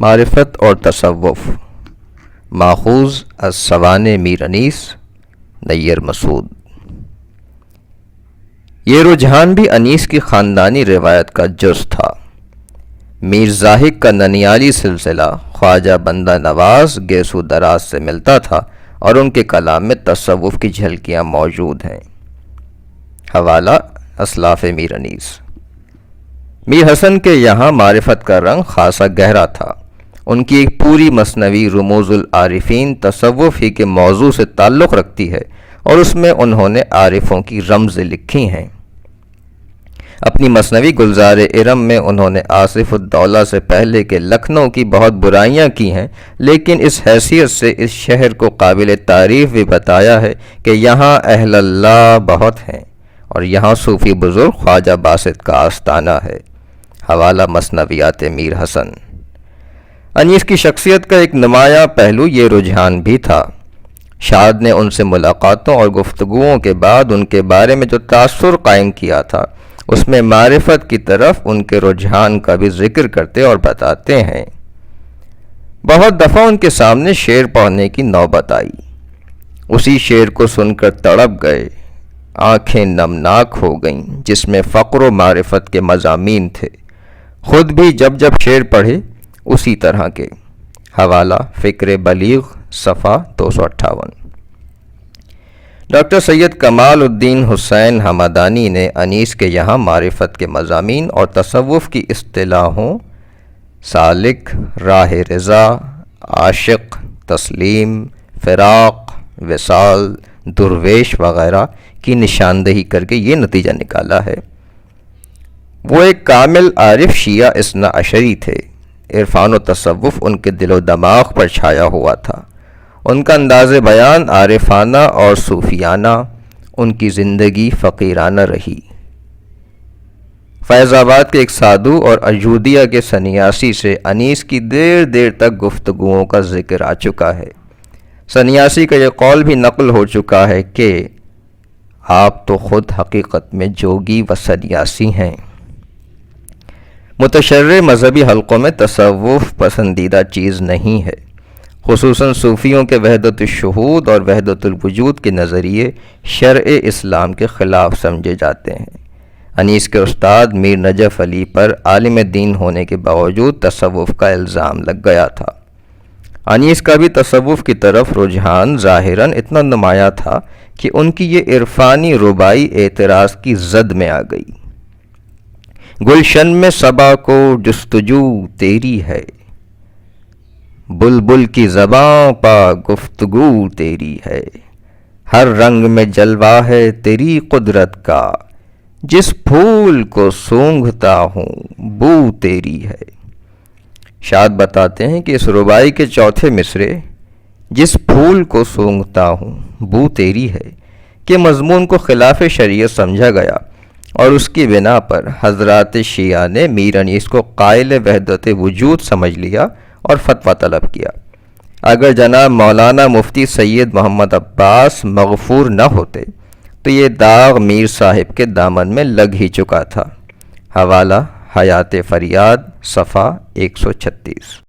معرفت اور تصوف، ماخوذ از سوانح میر انیس نیر مسعود۔ یہ رجحان بھی انیس کی خاندانی روایت کا جز تھا۔ میر زاہد کا ننیالی سلسلہ خواجہ بندہ نواز گیسو دراز سے ملتا تھا اور ان کے کلام میں تصوف کی جھلکیاں موجود ہیں۔ حوالہ اسلاف میر انیس۔ میر حسن کے یہاں معرفت کا رنگ خاصا گہرا تھا۔ ان کی ایک پوری مثنوی رموز العارفین تصوف ہی کے موضوع سے تعلق رکھتی ہے اور اس میں انہوں نے عارفوں کی رمزیں لکھی ہیں۔ اپنی مثنوی گلزار ارم میں انہوں نے آصف الدولہ سے پہلے کے لکھنؤ کی بہت برائیاں کی ہیں، لیکن اس حیثیت سے اس شہر کو قابل تعریف بھی بتایا ہے کہ یہاں اہل اللہ بہت ہیں اور یہاں صوفی بزرگ خواجہ باسط کا آستانہ ہے۔ حوالہ مثنویات میر حسن۔ انیس کی شخصیت کا ایک نمایاں پہلو یہ رجحان بھی تھا۔ شاد نے ان سے ملاقاتوں اور گفتگوؤں کے بعد ان کے بارے میں جو تاثر قائم کیا تھا، اس میں معرفت کی طرف ان کے رجحان کا بھی ذکر کرتے اور بتاتے ہیں۔ بہت دفعہ ان کے سامنے شعر پڑھنے کی نوبت آئی۔ اسی شعر کو سن کر تڑپ گئے، آنکھیں نمناک ہو گئیں، جس میں فقر و معرفت کے مضامین تھے۔ خود بھی جب جب شعر پڑھے اسی طرح کے۔ حوالہ فکر بلیغ صفحہ 258۔ ڈاکٹر سید کمال الدین حسین ہمدانی نے انیس کے یہاں معرفت کے مضامین اور تصوف کی اصطلاحوں سالک، راہ رضا، عاشق، تسلیم، فراق، وصال، درویش وغیرہ کی نشاندہی کر کے یہ نتیجہ نکالا ہے۔ وہ ایک کامل عارف شیعہ اثنا عشری تھے۔ عرفان و تصوف ان کے دل و دماغ پر چھایا ہوا تھا۔ ان کا انداز بیان عارفانہ اور صوفیانہ، ان کی زندگی فقیرانہ رہی۔ فیض آباد کے ایک سادھو اور اجودھیا کے سنیاسی سے انیس کی دیر دیر تک گفتگوؤں کا ذکر آ چکا ہے۔ سنیاسی کا یہ قول بھی نقل ہو چکا ہے کہ آپ تو خود حقیقت میں جوگی و سنیاسی ہیں۔ متشرع مذہبی حلقوں میں تصوف پسندیدہ چیز نہیں ہے، خصوصاً صوفیوں کے وحدت الشہود اور وحدت الوجود کے نظریے شرع اسلام کے خلاف سمجھے جاتے ہیں۔ انیس کے استاد میر نجف علی پر عالم دین ہونے کے باوجود تصوف کا الزام لگ گیا تھا۔ انیس کا بھی تصوف کی طرف رجحان ظاہراً اتنا نمایاں تھا کہ ان کی یہ عرفانی ربائی اعتراض کی زد میں آ گئی۔ گلشن میں صبا کو جستجو تیری ہے، بلبل کی زباں پا گفتگو تیری ہے، ہر رنگ میں جلوہ ہے تیری قدرت کا، جس پھول کو سونگھتا ہوں بو تیری ہے۔ شاد بتاتے ہیں کہ اس ربائی کے چوتھے مصرے جس پھول کو سونگھتا ہوں بو تیری ہے کہ مضمون کو خلاف شریعت سمجھا گیا اور اس کی بنا پر حضرات شیعہ نے میر انیس کو قائل وحدت وجود سمجھ لیا اور فتویٰ طلب کیا۔ اگر جناب مولانا مفتی سید محمد عباس مغفور نہ ہوتے تو یہ داغ میر صاحب کے دامن میں لگ ہی چکا تھا۔ حوالہ حیات فریاد صفحہ 136۔